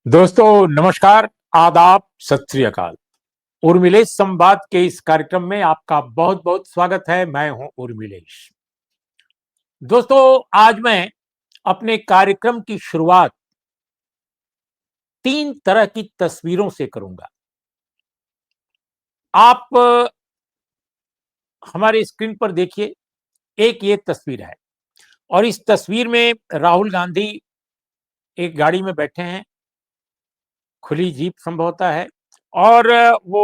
दोस्तों नमस्कार, आदाब, सत श्री अकाल। उर्मिलेश संवाद के इस कार्यक्रम में आपका बहुत बहुत स्वागत है। मैं हूं उर्मिलेश। दोस्तों आज मैं अपने कार्यक्रम की शुरुआत 3 तरह की तस्वीरों से करूंगा। आप हमारे स्क्रीन पर देखिए, एक ये तस्वीर है और इस तस्वीर में राहुल गांधी एक गाड़ी में बैठे हैं, खुली जीप संभवतः है और वो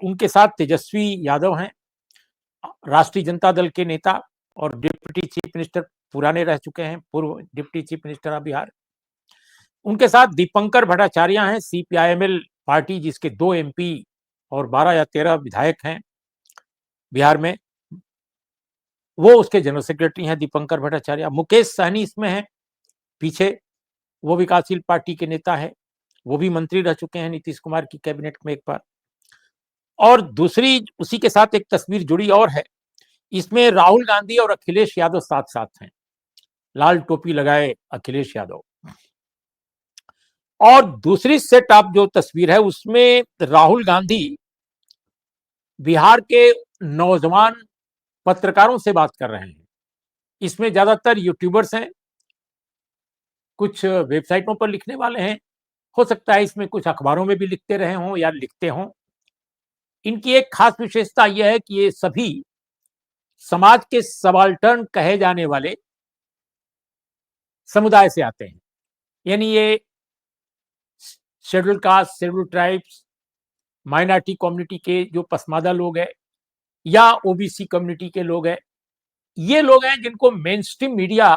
उनके साथ तेजस्वी यादव हैं, राष्ट्रीय जनता दल के नेता और डिप्टी चीफ मिनिस्टर पुराने रह चुके हैं, पूर्व deputy chief minister of Bihar. उनके साथ दीपंकर भट्टाचार्य हैं, सीपीआईएमएल पार्टी जिसके 2 एमपी और 12 या 13 विधायक हैं बिहार में, वो उसके जनरल सेक्रेटरी हैं दीपंकर भट्टाचार्य। मुकेश सहनी इसमें हैं पीछे, वो विकासशील पार्टी के नेता है, वो भी मंत्री रह चुके हैं नीतीश कुमार की कैबिनेट में एक बार। और दूसरी उसी के साथ एक तस्वीर जुड़ी और है, इसमें राहुल गांधी और अखिलेश यादव साथ साथ हैं, लाल टोपी लगाए अखिलेश यादव। और दूसरी सेट आप जो तस्वीर है उसमें राहुल गांधी बिहार के नौजवान पत्रकारों से बात कर रहे हैं। इसमें ज्यादातर यूट्यूबर्स हैं, कुछ वेबसाइटों पर लिखने वाले हैं, हो सकता है इसमें कुछ अखबारों में भी लिखते रहे हों या लिखते हों। इनकी एक खास विशेषता यह है कि ये सभी समाज के सबाल्टर्न कहे जाने वाले समुदाय से आते हैं, यानी ये schedule caste, schedule tribes, minority community के जो पसमादा लोग हैं या ओबीसी कम्युनिटी के लोग हैं, ये लोग हैं जिनको मेन स्ट्रीम मीडिया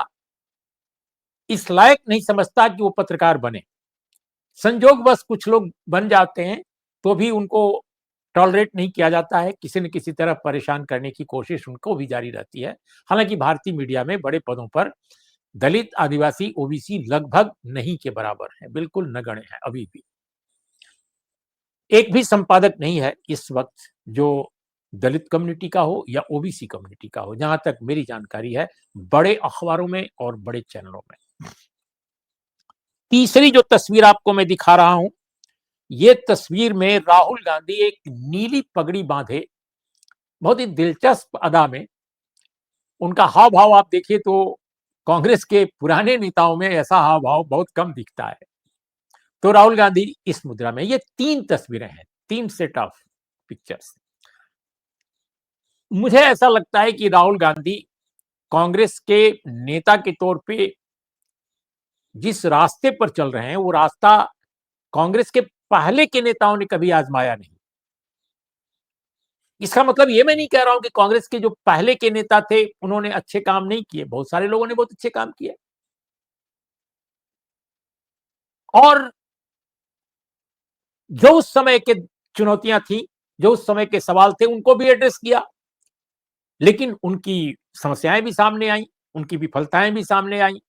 इस लायक नहीं समझता कि वो पत्रकार बने। संजोग बस कुछ लोग बन जाते हैं तो भी उनको टॉलरेट नहीं किया जाता है, किसी न किसी तरह परेशान करने की कोशिश उनको भी जारी रहती है। हालांकि भारतीय मीडिया में बड़े पदों पर दलित, आदिवासी, ओबीसी लगभग नहीं के बराबर है, बिल्कुल नगण्य है। अभी भी एक भी संपादक नहीं है इस वक्त जो दलित कम्युनिटी का हो या ओबीसी कम्युनिटी का हो, जहां तक मेरी जानकारी है, बड़े अखबारों में और बड़े चैनलों में। तीसरी जो तस्वीर आपको मैं दिखा रहा हूं, ये तस्वीर में राहुल गांधी एक नीली पगड़ी बांधे बहुत ही दिलचस्प अदा में, उनका हाव भाव आप देखिए तो कांग्रेस के पुराने नेताओं में ऐसा हाव भाव बहुत कम दिखता है। तो राहुल गांधी इस मुद्रा में, ये 3 तस्वीरें हैं, 3 सेट ऑफ पिक्चर्स। मुझे ऐसा लगता है कि राहुल गांधी कांग्रेस के नेता के तौर पे जिस रास्ते पर चल रहे हैं, वो रास्ता कांग्रेस के पहले के नेताओं ने कभी आजमाया नहीं। इसका मतलब ये मैं नहीं कह रहा हूं कि कांग्रेस के जो पहले के नेता थे उन्होंने अच्छे काम नहीं किए, बहुत सारे लोगों ने बहुत अच्छे काम किए और जो उस समय के चुनौतियां थी, जो उस समय के सवाल थे, उनको भी एड्रेस किया, लेकिन उनकी समस्याएं भी सामने आई, उनकी विफलताएं भी सामने आई।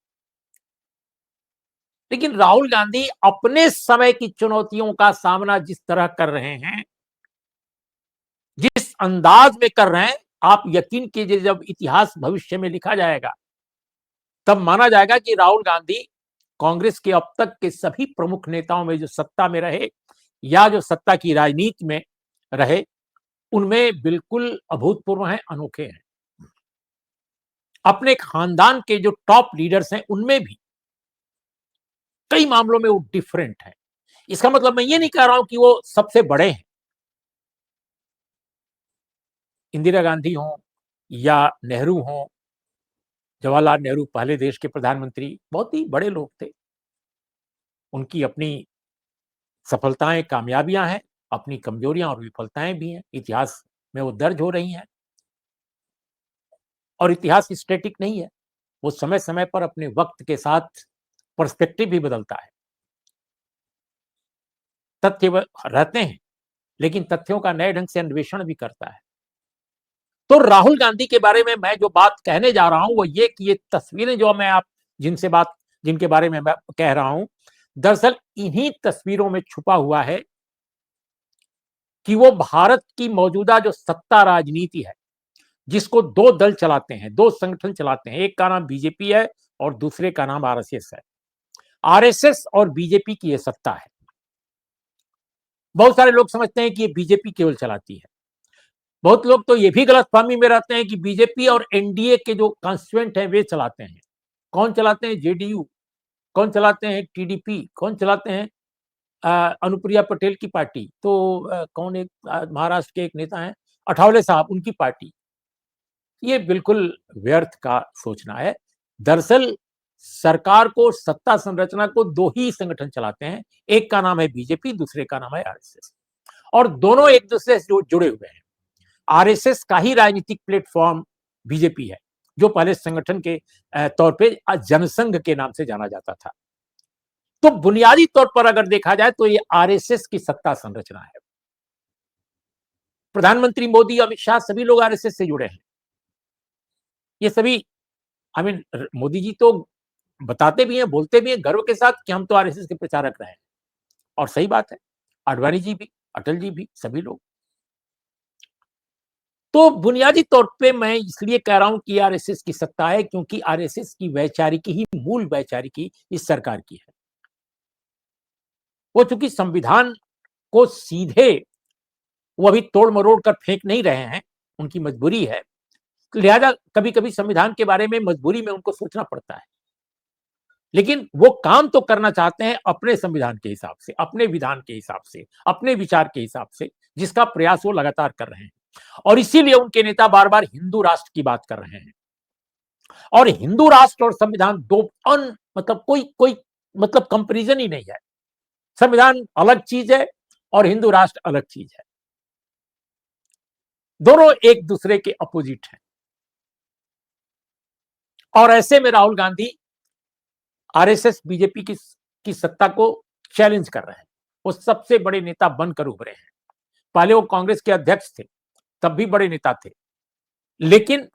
लेकिन राहुल गांधी अपने समय की चुनौतियों का सामना जिस तरह कर रहे हैं, जिस अंदाज में कर रहे हैं, आप यकीन कीजिए जब इतिहास भविष्य में लिखा जाएगा तब माना जाएगा कि राहुल गांधी कांग्रेस के अब तक के सभी प्रमुख नेताओं में जो सत्ता में रहे या जो सत्ता की राजनीति में रहे, उनमें बिल्कुल अभूतपूर्व हैं, अनोखे हैं। अपने खानदान के जो टॉप लीडर्स हैं उनमें भी कई मामलों में वो डिफरेंट है। इसका मतलब मैं ये नहीं कह रहा हूं कि वो सबसे बड़े हैं। इंदिरा गांधी हो या नेहरू हो, जवाहरलाल नेहरू पहले देश के प्रधानमंत्री, बहुत ही बड़े लोग थे। उनकी अपनी सफलताएं, कामयाबियां हैं, अपनी कमजोरियां और विफलताएं भी हैं, इतिहास में वो दर्ज हो रही हैं। और इतिहास स्टैटिक नहीं है, वो समय समय पर अपने वक्त के साथ पर्सपेक्टिव भी बदलता है। तथ्य रहते हैं लेकिन तथ्यों का नए ढंग से अन्वेषण भी करता है। तो राहुल गांधी के बारे में मैं जो बात कहने जा रहा हूं वो ये कि ये तस्वीरें जो मैं आप जिनके बारे में मैं कह रहा हूं, दरअसल इन्हीं तस्वीरों में छुपा हुआ है कि वो भारत की मौजूदा जो सत्ता राजनीति है, जिसको 2 दल चलाते हैं, 2 संगठन चलाते हैं, एक का नाम बीजेपी है और दूसरे का नाम आरएसएस है। आरएसएस और बीजेपी की ये सत्ता है। बहुत सारे लोग समझते हैं कि ये बीजेपी केवल चलाती है। बहुत लोग तो ये भी गलतफहमी में रहते हैं कि बीजेपी और एनडीए के जो कॉन्स्टिट्यूएंट हैं वे चलाते हैं। कौन चलाते हैं? जेडीयू। कौन चलाते हैं? टीडीपी। कौन चलाते हैं? अनुप्रिया पटेल की पार्टी। तो कौन एक महाराष्ट्र के एक नेता हैं अठावले साहब, उनकी पार्टी। ये बिल्कुल व्यर्थ का सोचना है। दरअसल सरकार को, सत्ता संरचना को दो ही संगठन चलाते हैं। एक का नाम है बीजेपी, दूसरे का नाम है आरएसएस, और दोनों एक दूसरे से जुड़े हुए हैं। आरएसएस का ही राजनीतिक प्लेटफॉर्म बीजेपी है, जो पहले संगठन के तौर पे जनसंघ के नाम से जाना जाता था। तो बुनियादी तौर पर अगर देखा जाए तो ये आरएसएस की सत्ता संरचना है। प्रधानमंत्री मोदी, अमित शाह, सभी लोग आरएसएस से जुड़े हैं। ये सभी, आई मीन, मोदी जी तो बताते भी हैं, बोलते भी हैं गर्व के साथ कि हम तो आरएसएस के प्रचारक रहे हैं, और सही बात है। आडवाणी जी भी, अटल जी भी, सभी लोग। तो बुनियादी तौर पे मैं इसलिए कह रहा हूं कि आरएसएस की सत्ता है, क्योंकि आरएसएस की वैचारिकी ही मूल वैचारिकी इस सरकार की है। वो चूंकि संविधान को सीधे वो अभी तोड़ मरोड़ कर फेंक नहीं रहे हैं, उनकी मजबूरी है, लिहाजा कभी कभी संविधान के बारे में मजबूरी में उनको सोचना पड़ता है। लेकिन वो काम तो करना चाहते हैं अपने संविधान के हिसाब से, अपने विधान के हिसाब से, अपने विचार के हिसाब से, जिसका प्रयास वो लगातार कर रहे हैं। और इसीलिए उनके नेता बार बार हिंदू राष्ट्र की बात कर रहे हैं। और हिंदू राष्ट्र और संविधान दो मतलब कोई कोई मतलब कंपैरिजन ही नहीं है। संविधान अलग चीज है और हिंदू राष्ट्र अलग चीज है। दोनों एक दूसरे के अपोजिट हैं। और ऐसे में राहुल गांधी आरएसएस बीजेपी की सत्ता को चैलेंज कर रहे हैं। वो सबसे बड़े नेता बनकर उभरे हैं। पहले वो कांग्रेस के अध्यक्ष थे, तब भी बड़े नेता थे, लेकिन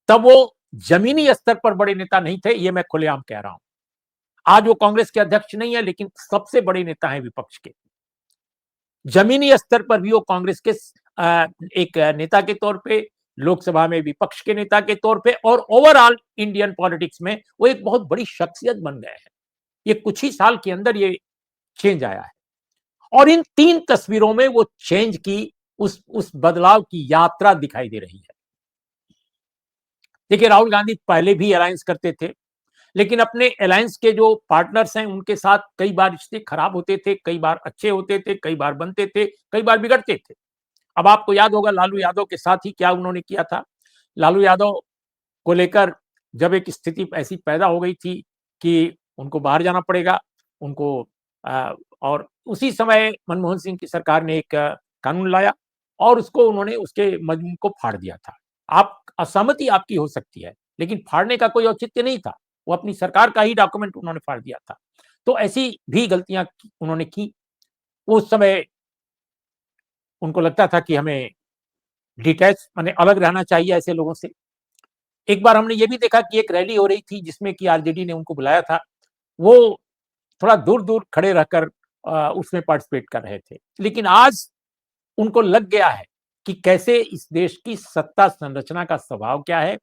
तब वो जमीनी स्तर पर बड़े नेता नहीं थे, ये मैं खुलेआम कह रहा हूं। आज वो कांग्रेस के अध्यक्ष नहीं है, लेकिन सबसे बड़े नेता हैं विपक्ष के। जमीनी स्तर पर भी वो कांग्रेस के एक नेता के तौर पे, लोकसभा में विपक्ष के नेता के तौर पे, और ओवरऑल इंडियन पॉलिटिक्स में वो एक बहुत बड़ी शख्सियत बन गए हैं। ये कुछ ही साल के अंदर ये चेंज आया है, और इन 3 तस्वीरों में वो चेंज की, उस बदलाव की यात्रा दिखाई दे रही है। देखिए, राहुल गांधी पहले भी अलायंस करते थे, लेकिन अपने अलायंस के जो पार्टनर्स हैं उनके साथ कई बार रिश्ते खराब होते थे, कई बार अच्छे होते थे, कई बार बनते थे, कई बार बिगड़ते थे। अब आपको याद होगा लालू यादव के साथ ही क्या उन्होंने किया था। लालू यादव को लेकर जब एक स्थिति ऐसी पैदा हो गई थी कि उनको बाहर जाना पड़ेगा, उनको और उसी समय मनमोहन सिंह की सरकार ने एक कानून लाया और उसको उन्होंने उसके मजमून को फाड़ दिया था। आप असहमति आपकी हो सकती है, लेकिन फाड़ने का कोई औचित्य नहीं था। वो अपनी सरकार का ही डॉक्यूमेंट उन्होंने फाड़ दिया था। तो ऐसी भी गलतियां उन्होंने की। उस समय उनको लगता था कि हमें डिटैच माने अलग रहना चाहिए ऐसे लोगों से। एक बार हमने ये भी देखा कि एक रैली हो रही थी जिसमें कि आरजेडी ने उनको बुलाया था। वो थोड़ा दूर-दूर खड़े रहकर उसमें पार्टिसिपेट कर रहे थे। लेकिन आज उनको लग गया है कि कैसे इस देश की सत्ता संरचना का स्वभाव क्या है,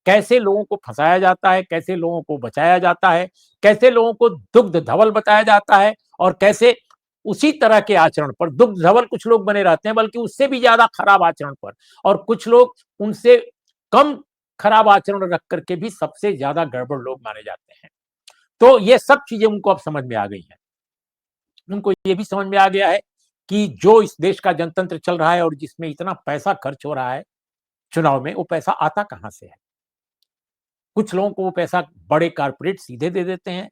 कैसे लोगों को फंसाया जाता है, कैसे लोगों को बचाया जाता है, कैसे लोगों को दुग्ध धवल बताया जाता है, और कैसे उसी तरह के आचरण पर दुग्ध धवल कुछ लोग बने रहते हैं, बल्कि उससे भी ज्यादा खराब आचरण पर, और कुछ लोग उनसे कम खराब आचरण रख करके भी सबसे ज्यादा गड़बड़ लोग माने जाते हैं। तो ये सब चीजें उनको अब समझ में आ गई हैं। उनको ये भी समझ में आ गया है कि जो इस देश का जनतंत्र चल रहा है और जिसमें इतना पैसा खर्च हो रहा है चुनाव में, वो पैसा आता कहां से है। कुछ लोगों को वो पैसा बड़े कारपोरेट सीधे दे देते हैं,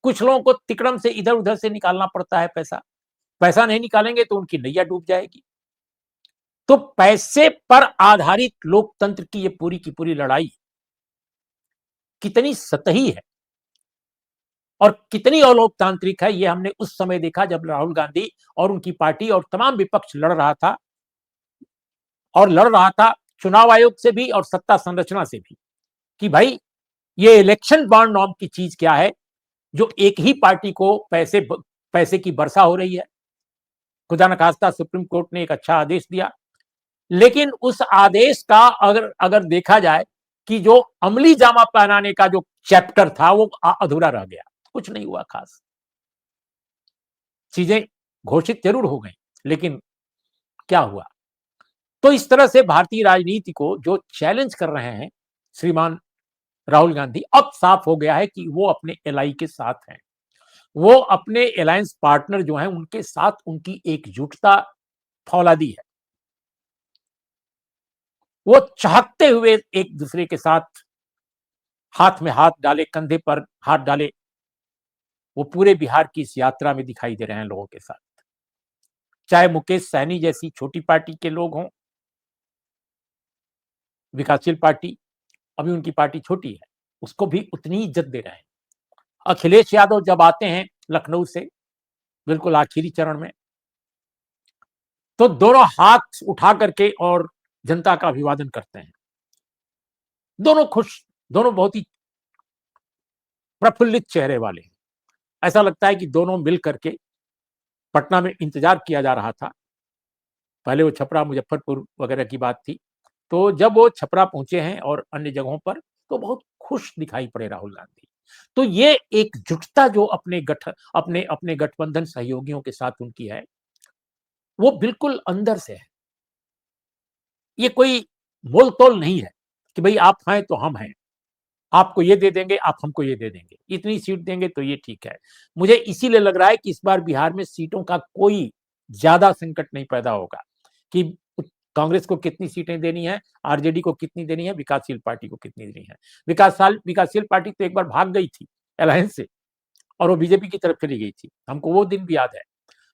कुछ लोगों को तिकड़म से इधर उधर से निकालना पड़ता है पैसा। पैसा नहीं निकालेंगे तो उनकी नैया डूब जाएगी। तो पैसे पर आधारित लोकतंत्र की ये पूरी की पूरी लड़ाई कितनी सतही है और कितनी अलोकतांत्रिक है, ये हमने उस समय देखा जब राहुल गांधी और उनकी पार्टी और तमाम विपक्ष लड़ रहा था, और लड़ रहा था चुनाव आयोग से भी और सत्ता संरचना से भी, कि भाई ये इलेक्शन बॉन्ड नॉर्म की चीज क्या है, जो एक ही पार्टी को पैसे की वर्षा हो रही है। खुदा न खास्ता सुप्रीम कोर्ट ने एक अच्छा आदेश दिया, लेकिन उस आदेश का अगर अगर देखा जाए कि जो अमली जामा पहनाने का जो चैप्टर था वो अधूरा रह गया, कुछ नहीं हुआ खास। चीजें घोषित जरूर हो गई, लेकिन क्या हुआ? तो इस तरह से भारतीय राजनीति को जो चैलेंज कर रहे हैं श्रीमान राहुल गांधी, अब साफ हो गया है कि वो अपने एलआई के साथ हैं। वो अपने अलायंस पार्टनर जो हैं उनके साथ उनकी एकजुटता फौलादी है। वो चाहते हुए एक दूसरे के साथ हाथ में हाथ डाले, कंधे पर हाथ डाले, वो पूरे बिहार की इस यात्रा में दिखाई दे रहे हैं लोगों के साथ। चाहे मुकेश सहनी जैसी छोटी पार्टी के लोग हों, विकासशील पार्टी, अभी उनकी पार्टी छोटी है, उसको भी उतनी इज्जत दे रहे हैं। अखिलेश यादव जब आते हैं लखनऊ से बिल्कुल आखिरी चरण में, तो दोनों हाथ उठा करके और जनता का अभिवादन करते हैं। दोनों खुश, दोनों बहुत ही प्रफुल्लित चेहरे वाले हैं। ऐसा लगता है कि दोनों मिल करके पटना में इंतजार किया जा रहा था। पहले वो छपरा मुजफ्फरपुर वगैरह की बात थी। तो जब वो छपरा पहुंचे हैं और अन्य जगहों पर, तो बहुत खुश दिखाई पड़े राहुल गांधी। तो ये एकजुटता जो अपने गठबंधन सहयोगियों के साथ उनकी है, वो बिल्कुल अंदर से है। ये कोई मोल-तोल नहीं है कि भई आप हैं तो हम हैं। आपको ये दे देंगे, आप हमको ये दे देंगे। इतनी सीट देंगे तो ये ठीक है। मुझे इसीलिए लग रहा है कि इस बार बिहार में सीटों का कोई ज़्यादा संकट नहीं पैदा होगा कि कांग्रेस को कितनी सीटें देनी है, आरजेडी को कितनी देनी है, विकासशील पार्टी को कितनी देनी है। विकासशील पार्टी तो एक बार भाग गई थी अलायंस से और वो बीजेपी की तरफ चली गई थी। हमको वो दिन भी याद है।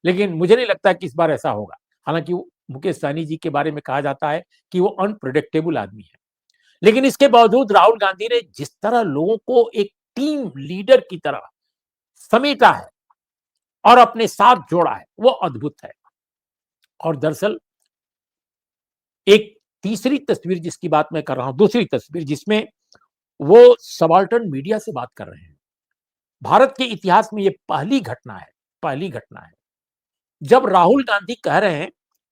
लेकिन मुझे नहीं लगता कि इस बार ऐसा होगा। हालाँकि वो मुकेश सहनी जी के बारे में कहा जाता है कि वो अनप्रेडिक्टेबल आदमी है। लेकिन इसके बावजूद राहुल गांधी ने जिस तरह लोगों को एक टीम लीडर की तरह समेटा है और अपने साथ जोड़ा है, वो अद्भुत है। और दरअसल एक तीसरी तस्वीर जिसकी बात मैं कर रहा हूं, दूसरी तस्वीर जिसमें वो सबाल्टर्न मीडिया से बात कर रहे हैं। भारत के इतिहास में ये पहली घटना है जब राहुल गांधी कह रहे हैं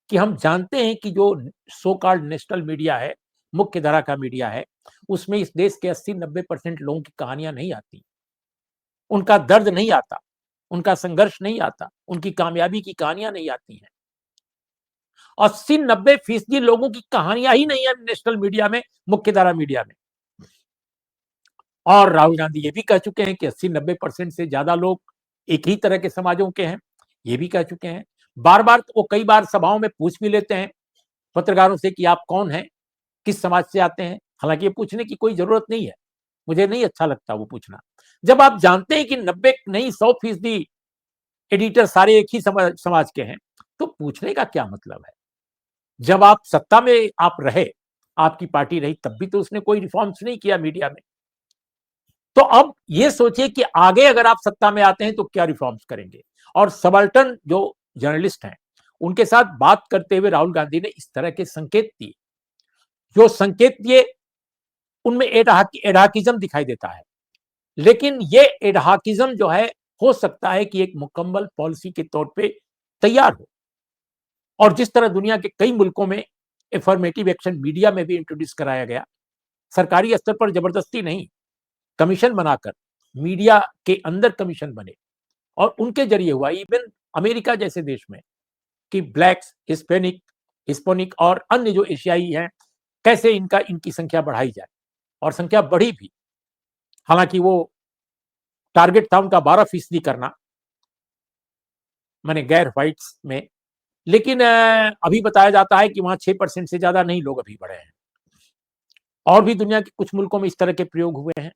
कि हम जानते हैं कि जो सो कॉल्ड नेशनल मीडिया है, मुख्य धारा का मीडिया है, उसमें इस देश के 80-90% लोगों की कहानियां नहीं आती, उनका दर्द नहीं आता, उनका संघर्ष नहीं आता, उनकी कामयाबी की कहानियां नहीं आती हैं। 80-90% लोगों की कहानियां ही नहीं है नेशनल मीडिया में, मुख्य धारा मीडिया में। और राहुल गांधी ये भी कह चुके हैं कि 80-90% से ज्यादा लोग एक ही तरह के समाजों के हैं, ये भी कह चुके हैं। बार बार वो कई बार सभाओं में पूछ भी लेते हैं पत्रकारों से कि आप कौन हैं, किस समाज से आते हैं। हालांकि ये पूछने की कोई जरूरत नहीं है, मुझे नहीं अच्छा लगता वो पूछना। जब आप जानते हैं कि 90 नहीं 100% एडिटर सारे एक ही समाज के हैं, तो पूछने का क्या मतलब है? जब आप सत्ता में आप रहे, आपकी पार्टी रही, तब भी तो उसने कोई रिफॉर्म्स नहीं किया मीडिया में। तो अब ये सोचिए कि आगे अगर आप सत्ता में आते हैं तो क्या रिफॉर्म्स करेंगे। और सबाल्टर्न जो जर्नलिस्ट हैं, उनके साथ बात करते हुए राहुल गांधी ने इस तरह के संकेत दिए, जो संकेत दिए उनमें एडहाकिज्म दिखाई देता है। लेकिन ये एडहाकिज्म जो है, हो सकता है कि एक मुकम्मल पॉलिसी के तौर पे तैयार हो। और जिस तरह दुनिया के कई मुल्कों में एफर्मेटिव एक्शन मीडिया में भी इंट्रोड्यूस कराया गया, सरकारी स्तर पर जबरदस्ती नहीं, कमीशन बनाकर, मीडिया के अंदर कमीशन बने और उनके जरिए हुआ। इवन अमेरिका जैसे देश में कि ब्लैक्स, हिस्पैनिक और अन्य जो एशियाई हैं, कैसे इनकी संख्या बढ़ाई जाए, और संख्या बढ़ी भी। हालांकि वो टारगेट था उनका 12% करना, माने गैर व्हाइट्स में। लेकिन अभी बताया जाता है कि वहां 6% से ज्यादा नहीं लोग अभी बढ़े हैं। और भी दुनिया के कुछ मुल्कों में इस तरह के प्रयोग हुए हैं।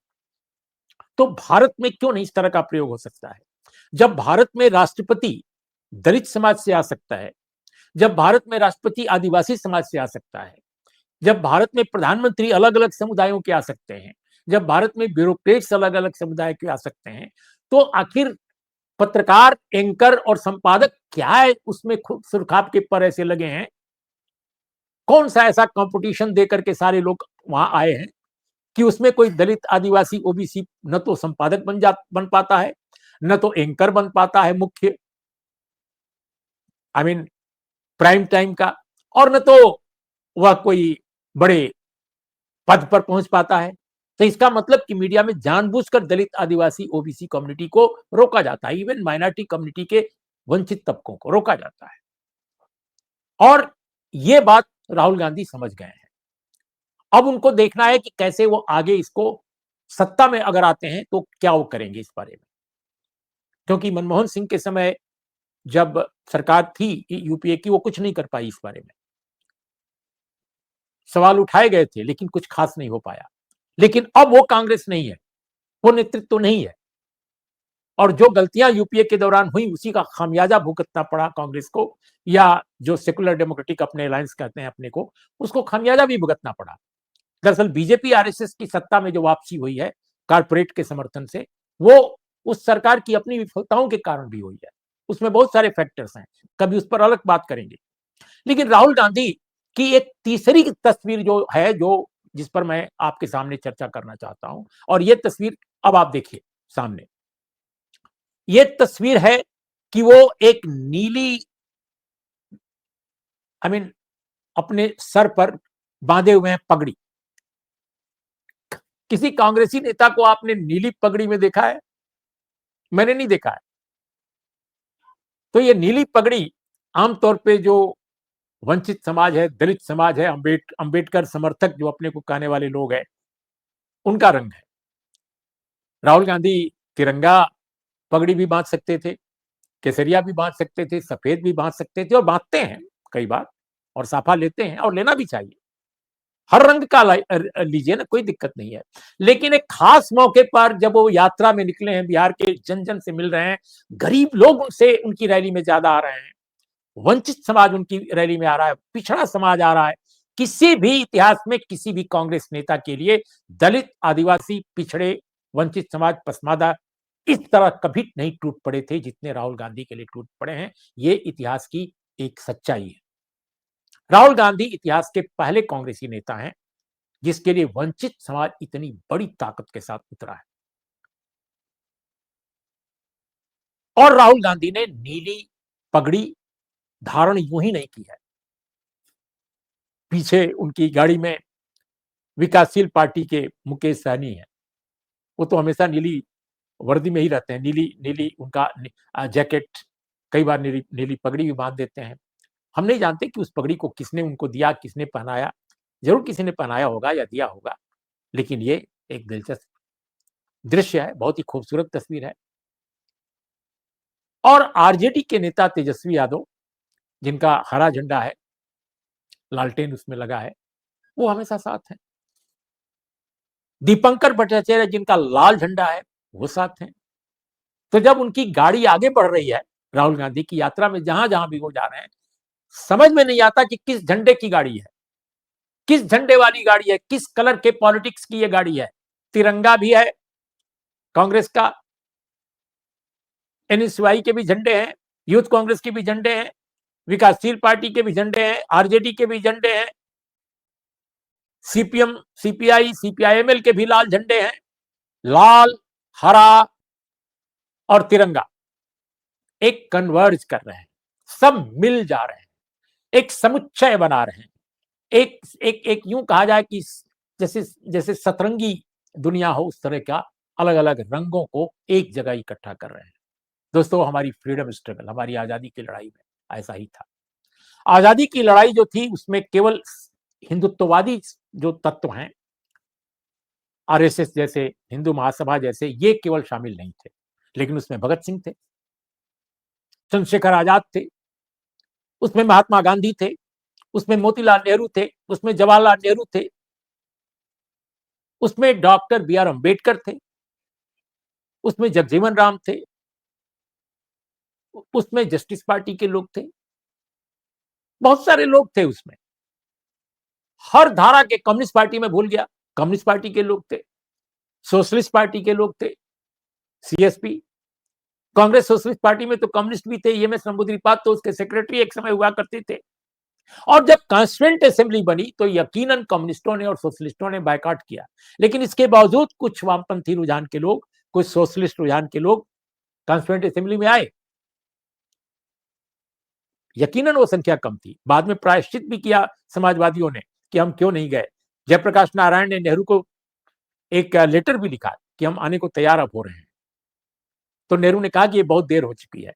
तो भारत में क्यों नहीं इस तरह का प्रयोग हो सकता है? जब भारत में राष्ट्रपति दलित समाज से आ सकता है, जब भारत में राष्ट्रपति आदिवासी समाज से आ सकता है, जब भारत में प्रधानमंत्री अलग अलग समुदायों के आ सकते हैं, जब भारत में ब्यूरोक्रेट्स अलग अलग समुदाय के आ सकते हैं, तो आखिर पत्रकार, एंकर और संपादक क्या है उसमें सुरखाब के पर ऐसे लगे हैं? कौन सा ऐसा कंपटीशन देकर के सारे लोग वहां आए हैं कि उसमें कोई दलित, आदिवासी, ओबीसी न तो संपादक बन पाता है, न तो एंकर बन पाता है मुख्य, आई मीन प्राइम टाइम का, और न तो वह कोई बड़े पद पर पहुंच पाता है। तो इसका मतलब कि मीडिया में जानबूझकर दलित, आदिवासी, ओबीसी कम्युनिटी को रोका जाता है, इवन माइनॉरिटी कम्युनिटी के वंचित तबकों को रोका जाता है। और ये बात राहुल गांधी समझ गए हैं। अब उनको देखना है कि कैसे वो आगे इसको सत्ता में अगर आते हैं तो क्या वो करेंगे इस बारे में। क्योंकि मनमोहन सिंह के समय जब सरकार थी यूपीए की, वो कुछ नहीं कर पाई इस बारे में। सवाल उठाए गए थे लेकिन कुछ खास नहीं हो पाया। लेकिन अब वो कांग्रेस नहीं है, वो नेतृत्व तो नहीं है, और जो गलतियां यूपीए के दौरान हुई उसी का खामियाजा भुगतना पड़ा कांग्रेस को, या जो सेकुलर डेमोक्रेटिक अपने अलायंस कहते हैं अपने को, उसको खामियाजा भी भुगतना पड़ा। दरअसल बीजेपी आरएसएस की सत्ता में जो वापसी हुई है कारपोरेट के समर्थन से, वो उस सरकार की अपनी विफलताओं के कारण भी हुई है। उसमें बहुत सारे फैक्टर्स हैं, कभी उस पर अलग बात करेंगे। लेकिन राहुल गांधी की एक तीसरी तस्वीर जो है, जो जिस पर मैं आपके सामने चर्चा करना चाहता हूं, और ये तस्वीर अब आप देखिए सामने। ये तस्वीर है कि वो एक नीली, आई मीन अपने सर पर बांधे हुए हैं पगड़ी। किसी कांग्रेसी नेता को आपने नीली पगड़ी में देखा है? मैंने नहीं देखा है। तो ये नीली पगड़ी आमतौर पे जो वंचित समाज है, दलित समाज है, अंबेडकर समर्थक जो अपने को कहने वाले लोग हैं, उनका रंग है। राहुल गांधी तिरंगा पगड़ी भी बांध सकते थे, केसरिया भी बांध सकते थे, सफेद भी बांध सकते थे, और बांधते हैं कई बार, और साफा लेते हैं, और लेना भी चाहिए। हर रंग का लीजिए ना, कोई दिक्कत नहीं है। लेकिन एक खास मौके पर जब वो यात्रा में निकले हैं, बिहार के जन जन से मिल रहे हैं, गरीब लोग उनसे उनकी रैली में ज्यादा आ रहे हैं, वंचित समाज उनकी रैली में आ रहा है, पिछड़ा समाज आ रहा है। किसी भी इतिहास में किसी भी कांग्रेस नेता के लिए दलित, आदिवासी, पिछड़े, वंचित समाज, पसमादा इस तरह कभी नहीं टूट पड़े थे जितने राहुल गांधी के लिए टूट पड़े हैं। ये इतिहास की एक सच्चाई है। राहुल गांधी इतिहास के पहले कांग्रेसी नेता हैं जिसके लिए वंचित समाज इतनी बड़ी ताकत के साथ उतरा है। और राहुल गांधी ने नीली पगड़ी धारण यूं ही नहीं की है। पीछे उनकी गाड़ी में विकासशील पार्टी के मुकेश सहनी है। वो तो हमेशा नीली वर्दी में ही रहते हैं, नीली नीली उनका जैकेट, कई बार नीली नीली पगड़ी भी बांध देते हैं। हम नहीं जानते कि उस पगड़ी को किसने उनको दिया, किसने पहनाया। जरूर किसी ने पहनाया होगा या दिया होगा। लेकिन ये एक दिलचस्प दृश्य है, बहुत ही खूबसूरत तस्वीर है। और आरजेडी के नेता तेजस्वी यादव, जिनका हरा झंडा है, लालटेन उसमें लगा है, वो हमेशा साथ है। दीपंकर भट्टाचार्य, जिनका लाल झंडा है, वो साथ हैं। तो जब उनकी गाड़ी आगे बढ़ रही है राहुल गांधी की यात्रा में, जहां जहां भी वो जा रहे हैं, समझ में नहीं आता कि किस झंडे की गाड़ी है, किस झंडे वाली गाड़ी है, किस कलर के पॉलिटिक्स की ये गाड़ी है। तिरंगा भी है कांग्रेस का, एनएसयूआई के भी झंडे हैं, यूथ कांग्रेस के भी झंडे हैं, विकासशील पार्टी के भी झंडे हैं, आरजेडी के भी झंडे हैं, सीपीएम, सीपीआई, सीपीआईएमएल के भी लाल झंडे हैं। लाल, हरा और तिरंगा एक कन्वर्ज कर रहे हैं, सब मिल जा रहे हैं, एक समुच्चय बना रहे हैं। एक एक एक यूं कहा जाए कि जैसे जैसे सतरंगी दुनिया हो, उस तरह का अलग अलग रंगों को एक जगह इकट्ठा कर रहे हैं। दोस्तों, हमारी फ्रीडम स्ट्रगल, हमारी आजादी की लड़ाई में ऐसा ही था। आजादी की लड़ाई जो थी उसमें केवल हिंदुत्ववादी जो तत्व हैं, आरएसएस जैसे, हिंदू महासभा जैसे, ये केवल शामिल नहीं थे। लेकिन उसमें भगत सिंह थे, चंद्रशेखर आजाद थे, उसमें महात्मा गांधी थे, उसमें मोतीलाल नेहरू थे, उसमें जवाहरलाल नेहरू थे, उसमें डॉक्टर बी आर अम्बेडकर थे, उसमें जगजीवन राम थे, उसमें जस्टिस पार्टी के लोग थे, बहुत सारे लोग थे उसमें। हर धारा के, कम्युनिस्ट पार्टी में भूल गया, कम्युनिस्ट पार्टी के लोग थे, सोशलिस्ट पार्टी के लोग थे, सीएसपी, कांग्रेस सोशलिस्ट पार्टी में तो कम्युनिस्ट भी थे, ईएमएस नंबूदिरीपाद तो उसके सेक्रेटरी एक समय हुआ करते थे। और जब कॉन्स्टिट्यूएंट असेंबली बनी तो यकीनन कम्युनिस्टों ने और सोशलिस्टों ने बायकॉट किया। लेकिन इसके बावजूद कुछ वामपंथी रुझान के लोग, कुछ सोशलिस्ट रुझान के लोग कॉन्स्टिट्यूएंट असेंबली में आए। यकीनन वो संख्या कम थी। बाद में प्रायश्चित भी किया समाजवादियों ने कि हम क्यों नहीं गए। जयप्रकाश नारायण ने नेहरू को एक लेटर भी लिखा कि हम आने को तैयार अब हो रहे हैं। तो नेहरू ने कहा कि ये बहुत देर हो चुकी है।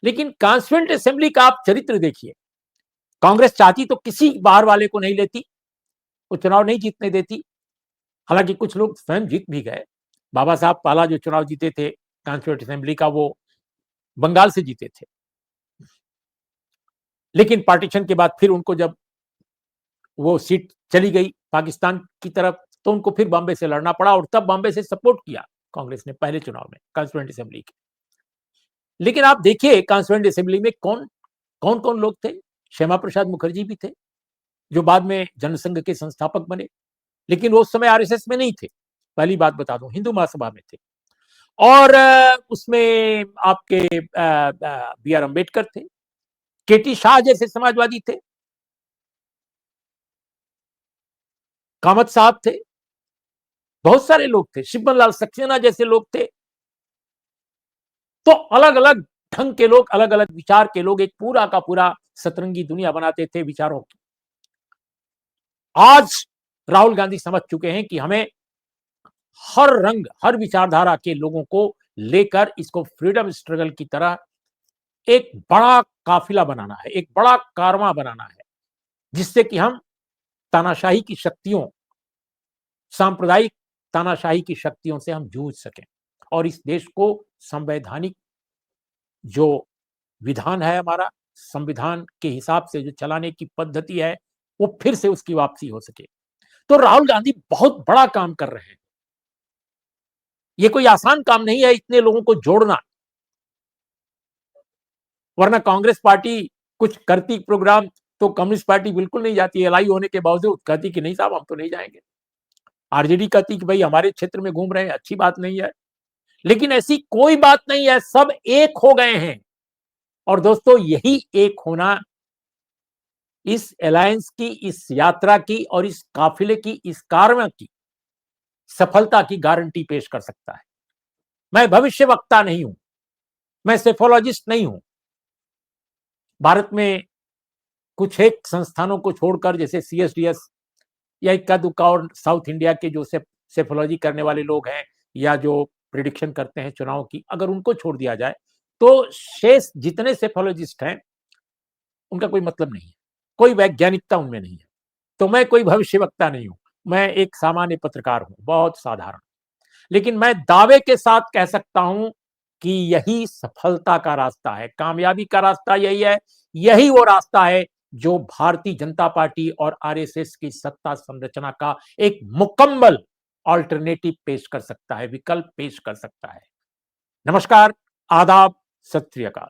लेकिन कॉन्स्टिट्यूएंट असेंबली का आप चरित्र देखिए, कांग्रेस चाहती तो किसी बाहर वाले को नहीं लेती, वो चुनाव नहीं जीतने देती। हालांकि कुछ लोग स्वयं जीत भी गए। बाबा साहब पहला जो चुनाव जीते थे कॉन्स्टिट्यूएंट असेंबली का, वो बंगाल से जीते थे। लेकिन पार्टीशन के बाद फिर उनको जब वो सीट चली गई पाकिस्तान की तरफ, तो उनको फिर बॉम्बे से लड़ना पड़ा, और तब बॉम्बे से सपोर्ट किया कांग्रेस ने पहले चुनाव में कॉन्स्टिट्यूएंट असेंबली के। लेकिन आप देखिए कॉन्स्टिट्यूएंट असेंबली में कौन कौन कौन लोग थे। श्यामा प्रसाद मुखर्जी भी थे, जो बाद में जनसंघ के संस्थापक बने, लेकिन वो उस समय आरएसएस में नहीं थे। पहली बात बता दूं, हिंदू महासभा में थे। और उसमें आपके बी आर अम्बेडकर थे, केटी शाह जैसे समाजवादी थे, कामत साहब थे, बहुत सारे लोग थे, शिवबन लाल सक्सेना जैसे लोग थे। तो अलग अलग ढंग के लोग, अलग अलग विचार के लोग एक पूरा का पूरा सतरंगी दुनिया बनाते थे विचारों की। आज राहुल गांधी समझ चुके हैं कि हमें हर रंग, हर विचारधारा के लोगों को लेकर इसको फ्रीडम स्ट्रगल की तरह एक बड़ा काफिला बनाना है, एक बड़ा कारवां बनाना है, जिससे कि हम तानाशाही की शक्तियों, सांप्रदायिक तानाशाही की शक्तियों से हम जूझ सकें, और इस देश को संवैधानिक जो विधान है हमारा, संविधान के हिसाब से जो चलाने की पद्धति है, वो फिर से उसकी वापसी हो सके। तो राहुल गांधी बहुत बड़ा काम कर रहे हैं। ये कोई आसान काम नहीं है इतने लोगों को जोड़ना, वरना कांग्रेस पार्टी कुछ करती प्रोग्राम तो कम्युनिस्ट पार्टी बिल्कुल नहीं जाती। एलआई होने के बावजूद कहती कि नहीं साहब हम तो नहीं जाएंगे। आरजेडी कहती कि भाई हमारे क्षेत्र में घूम रहे हैं, अच्छी बात नहीं है। लेकिन ऐसी कोई बात नहीं है, सब एक हो गए हैं। और दोस्तों, यही एक होना इस अलायंस की, इस यात्रा की और इस काफिले की, इस कारवां की सफलता की गारंटी पेश कर सकता है। मैं भविष्यवक्ता नहीं हूं, मैं सेफोलॉजिस्ट नहीं हूं। भारत में कुछ एक संस्थानों को छोड़कर, जैसे सीएसडीएस या इक्का दुक्का और साउथ इंडिया के जो सेफोलॉजी करने वाले लोग हैं, या जो प्रिडिक्शन करते हैं चुनाव की, अगर उनको छोड़ दिया जाए तो शेष जितने सेफोलॉजिस्ट हैं उनका कोई मतलब नहीं है, कोई वैज्ञानिकता उनमें नहीं है। तो मैं कोई भविष्यवक्ता नहीं हूं, मैं एक सामान्य पत्रकार हूं, बहुत साधारण। लेकिन मैं दावे के साथ कह सकता हूं कि यही सफलता का रास्ता है, कामयाबी का रास्ता यही है। यही वो रास्ता है जो भारतीय जनता पार्टी और आरएसएस की सत्ता संरचना का एक मुकम्मल ऑल्टरनेटिव पेश कर सकता है, विकल्प पेश कर सकता है। नमस्कार, आदाब, सत श्री अकाल।